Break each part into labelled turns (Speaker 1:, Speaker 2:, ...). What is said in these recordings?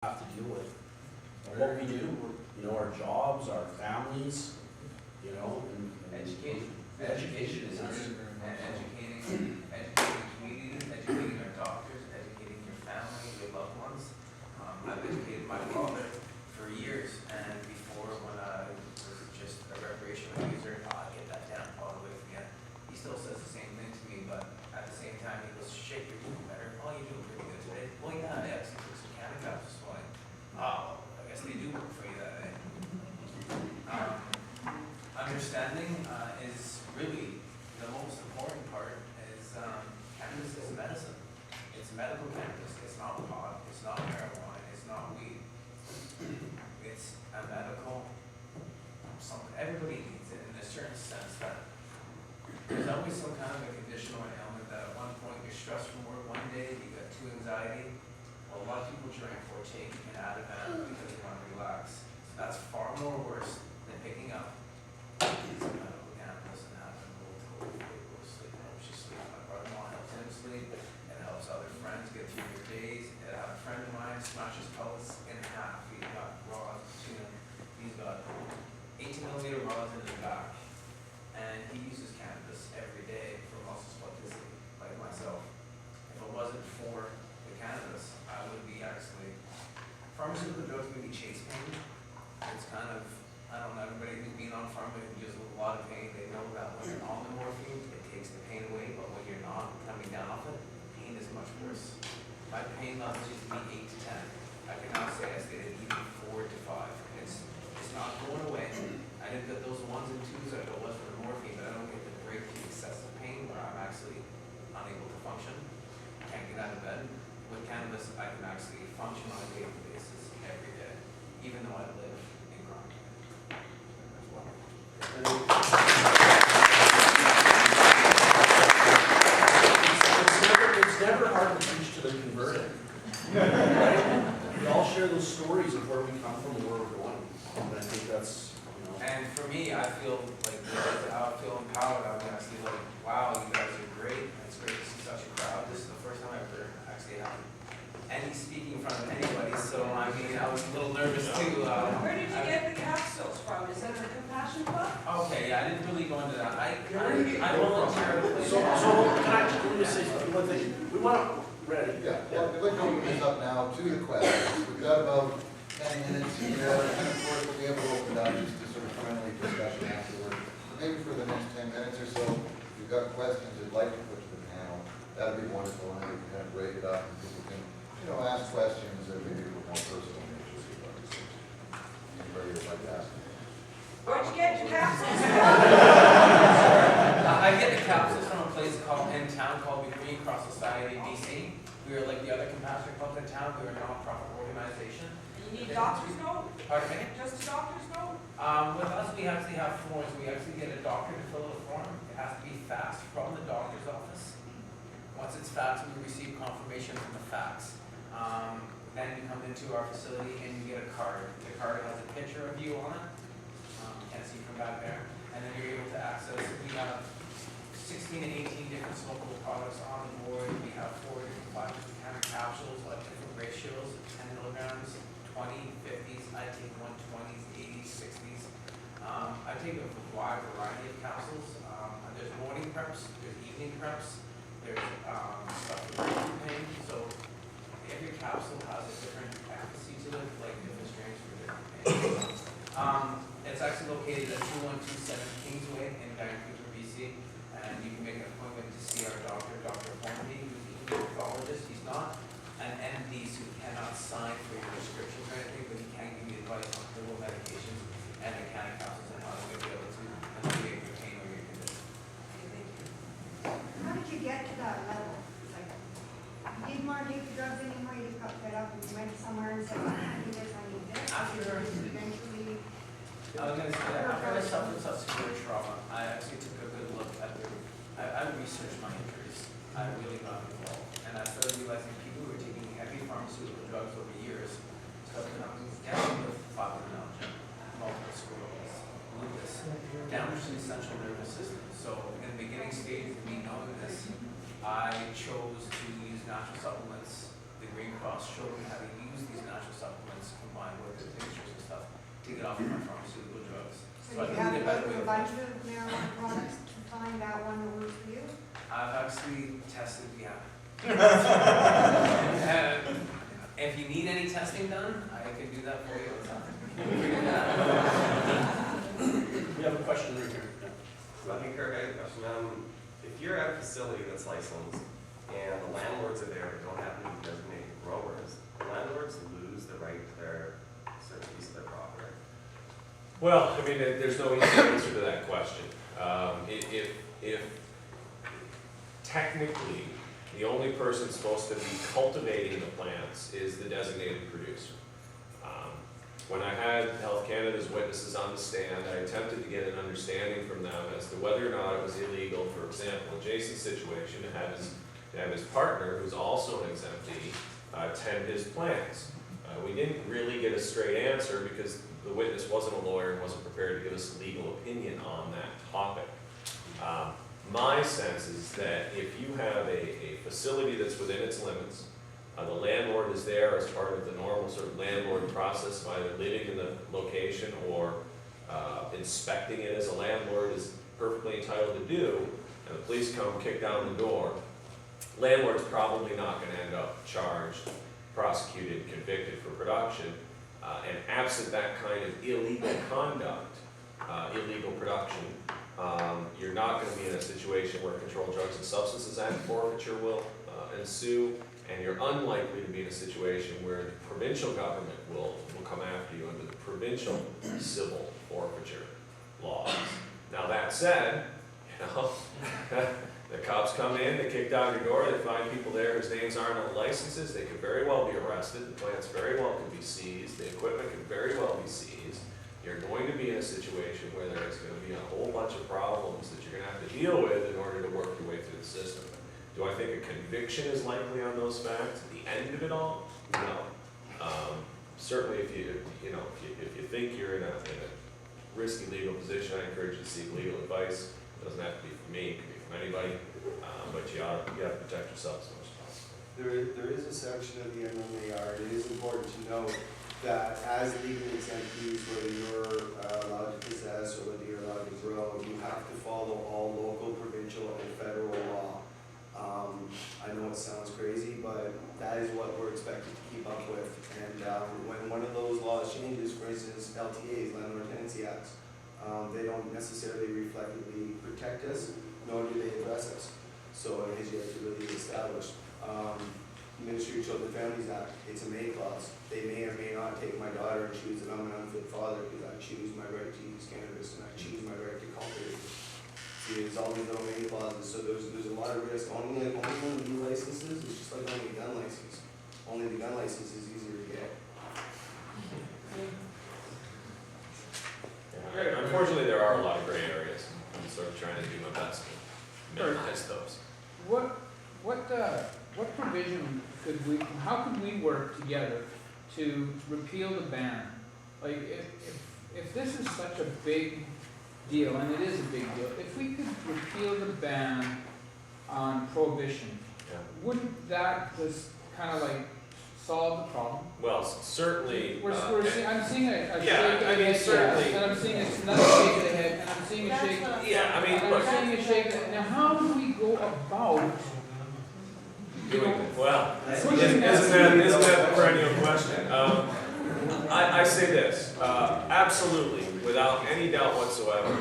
Speaker 1: have to deal with what we do, you know, our jobs, our families, you know, and
Speaker 2: Education is huge. And educating communities, educating our doctors, educating your family, your loved ones. I've educated my father for years, and before when I was just a recreational user, I get that down all the way from you. He still says the same thing to me, but at the same time he goes, shit, you're doing better. Oh, you're doing pretty good today. Well, yeah, I actually took some cannabis this morning. Oh, I guess they do work for you that day. Understanding is really the most important part. Is cannabis is medicine. It's medical cannabis. It's not pot. It's not marijuana. It's not weed. It's a medical something. Everybody needs it in a certain sense that there's always some kind of a condition or an ailment that at one point you're stressed from work one day, you got too anxiety. Well, a lot of people drink or take an Ativan because they want to relax. So that's far more worse than picking up some medical cannabis and having a little total go to sleep. It helps you sleep. My brother-in-law helps him sleep. It helps other friends get through their days. I have a friend of mine smashes pellets in half. He's got rods, he's got 18mm rods in his back. And he uses cannabis every day for muscle spasticity, like myself. If it wasn't for the cannabis, I would be actually, pharmaceutical drugs give me chase pain. It's kind of, I don't know, everybody who's been on pharma who deals with a lot of pain, they know that when you're on the morphine, it takes the pain away, but when you're not coming down off it, pain is much worse. My pain levels used to be 8 to 10. I can now say I stayed at even 4 to 5. It's not going away. I didn't get those 1s and 2s like it was for the morphine, but I don't get the break the excessive pain where I'm actually unable to function. Can't get out of bed. With cannabis, I can actually function on a daily basis every day, even though I live in chronic pain.
Speaker 1: It's never hard to preach to the converted. Right? We all share those stories of where we come from and where we're going. And I think that's, you know.
Speaker 2: And for me, I feel like I feel empowered. I'm actually like, wow, you guys are great. It's great to see such a crowd. This is the first time I've ever actually had any speaking in front of anybody. So I mean, I was a little nervous too.
Speaker 3: Where did you get the capsules from? Is that a compassion club?
Speaker 2: Okay, yeah, I didn't really go into that. I volunteered to play.
Speaker 1: So can I just say something? One thing. We want to, ready?
Speaker 4: Yeah, well, we'd like to open this up now to the questions. We've got about 10 minutes here, and of course, we'll be able to open it up just to sort of friendly discussion afterward. Maybe for the next 10 minutes or so, if you've got questions you'd like to put to the panel, that'd be wonderful, and we can kind of break it up, and people can, you know, ask questions that maybe a little more personal nature. Anybody would like to ask?
Speaker 3: Where'd you get your capsules?
Speaker 2: I get the capsules from a place in town called the Green Cross Society, BC. We are like the other compassion clubs in town. We are a non-profit organization.
Speaker 3: You need doctor's note?
Speaker 2: Pardon me?
Speaker 3: Just a doctor's note?
Speaker 2: With us, we actually have forms. We actually get a doctor to fill out a form. It has to be faxed from the doctor's office. Once it's faxed, we receive confirmation from the fax. Then you come into our facility and you get a card. The card has a picture of you on it. Can't see from back there. And then you're able to access. We have 16 and 18 different smokable products on the board. We have 4 different 5 different kind of capsules, like different ratios, 10 milligrams, 20, 50s, I take 120s, 80s, 60s. I take a wide variety of capsules. There's morning preps, there's evening preps, there's stuff for breakthrough pain. So every capsule has a different efficacy to it, like different strains for different pain. It's actually located at 2127 Kingsway in Vancouver, BC. And you can make an appointment to see our doctor, Dr. Hornby, who's a pathologist. He's not an MD, so he cannot sign for your prescriptions or anything, but he can give you advice on herbal medications and the kind of capsules and how to be able to alleviate your pain or your condition.
Speaker 5: How did you get to that level? Like, you didn't want to take the drugs anymore, you just got fed up and you went somewhere and said, I need this, I need this.
Speaker 2: After-
Speaker 5: Eventually,
Speaker 2: I was going to say that after I suffered such severe trauma, I actually took a good look at I researched my injuries. I really got involved. And I started realizing people who were taking heavy pharmaceutical drugs over years started coming down with fibromyalgia, multiple sclerosis, lupus, damage to the central nervous system. So in the beginning stages of me knowing this, I chose to use natural supplements. The Green Cross showed me how to use these natural supplements are pharmaceutical drugs.
Speaker 5: So
Speaker 2: I
Speaker 5: you
Speaker 2: think
Speaker 5: have
Speaker 2: we
Speaker 5: to
Speaker 2: get
Speaker 5: go
Speaker 2: better
Speaker 5: through a
Speaker 2: with
Speaker 5: bunch of marijuana products to find that one that works for you?
Speaker 2: I've actually tested, yeah. If you need any testing done, I can do that for you.
Speaker 1: We have a question right here.
Speaker 6: Hey Kirk, I have a question. If you're at a facility that's licensed and the landlords are there that don't happen to be designated growers, the landlords lose the right to their certain piece of their property.
Speaker 7: Well, I mean, there's no easy answer to that question. If technically the only person supposed to be cultivating the plants is the designated producer. When I had Health Canada's witnesses on the stand, I attempted to get an understanding from them as to whether or not it was illegal, for example, in Jason's situation, to have his partner, who's also an exemptee, tend his plants. We didn't really get a straight answer because the witness wasn't a lawyer and wasn't prepared to give us a legal opinion on that topic. My sense is that if you have a facility that's within its limits, the landlord is there as part of the normal sort of landlord process of either living in the location or inspecting it as a landlord is perfectly entitled to do, and the police come kick down the door, landlord's probably not going to end up charged, prosecuted, convicted for production, and absent that kind of illegal conduct, illegal production, you're not going to be in a situation where Controlled Drugs and Substances Act forfeiture will ensue, and you're unlikely to be in a situation where the provincial government will come after you under the provincial civil forfeiture laws. Now that said, the cops come in, they kick down your door, they find people there whose names aren't on the licenses, they could very well be arrested, the plants very well could be seized, the equipment could very well be seized. You're going to be in a situation where there is going to be a whole bunch of problems that you're going to have to deal with in order to work your way through the system. Do I think a conviction is likely on those facts at the end of it all? No. Certainly, if you think you're in a risky legal position, I encourage you to seek legal advice. It doesn't have to be from me; it can be from anybody. But you have to protect yourself as much as possible.
Speaker 8: There is a section of the MMAR. It is important to note that as legal exemptees, whether you're allowed to possess or whether you're allowed to grow, you have to follow all local, provincial, and federal law. I know it sounds crazy, but that is what we're expected to keep up with. And when one of those laws changes, for instance, LTAs, Landlord Tenancy Acts, they don't necessarily reflectively protect us, nor do they address us. So it has yet to really be established. Ministry of Children and Families Act, it's a May clause. They may or may not take my daughter and choose that I'm an unfit father because I choose my right to use cannabis and I choose my right to cultivate. See, there's all these little May clauses, so there's a lot of risk. Only new licenses, it's just like owning a gun license. Only the gun license is easier to get.
Speaker 7: Yeah, unfortunately, there are a lot of gray areas. I'm sort of trying to do my best to minimize those.
Speaker 9: What provision how could we work together to repeal the ban? Like, if this is such a big deal, and it is a big deal, if we could repeal the ban on prohibition, wouldn't that just kind of like solve the problem?
Speaker 7: Well, certainly.
Speaker 9: I'm seeing a shake
Speaker 7: yeah,
Speaker 9: of
Speaker 7: I
Speaker 9: the
Speaker 7: mean,
Speaker 9: head,
Speaker 7: certainly.
Speaker 9: yes, and I'm seeing another shake of the head, and I'm seeing a shake.
Speaker 7: Yeah, I mean,
Speaker 9: And
Speaker 7: look.
Speaker 9: I'm seeing a shake. Now, how do we go about
Speaker 7: Well,
Speaker 9: pushing
Speaker 7: isn't that the perennial question? I say this, absolutely, without any doubt whatsoever,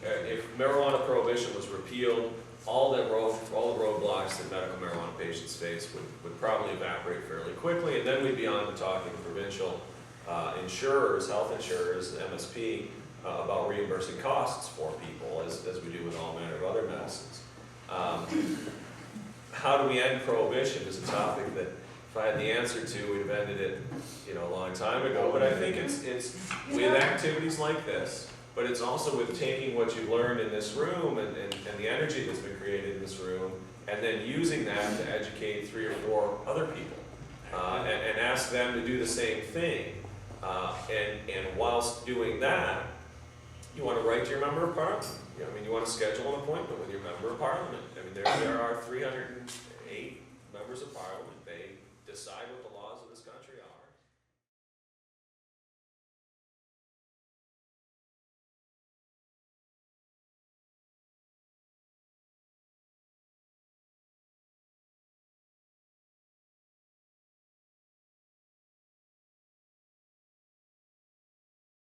Speaker 7: if marijuana prohibition was repealed, all the roadblocks that medical marijuana patients face would probably evaporate fairly quickly, and then we'd be on to talking provincial insurers, health insurers, MSP, about reimbursing costs for people, as we do with all manner of other medicines. How do we end prohibition is a topic that if I had the answer to, we'd have ended it, a long time ago. But I think it's with activities like this, but it's also with taking what you've learned in this room and the energy that's been created in this room, and then using that to educate 3 or 4 other people, and ask them to do the same thing. And whilst doing that, you want to write to your member of parliament. You want to schedule an appointment with your member of parliament. There are 308 members of parliament. They decide what the law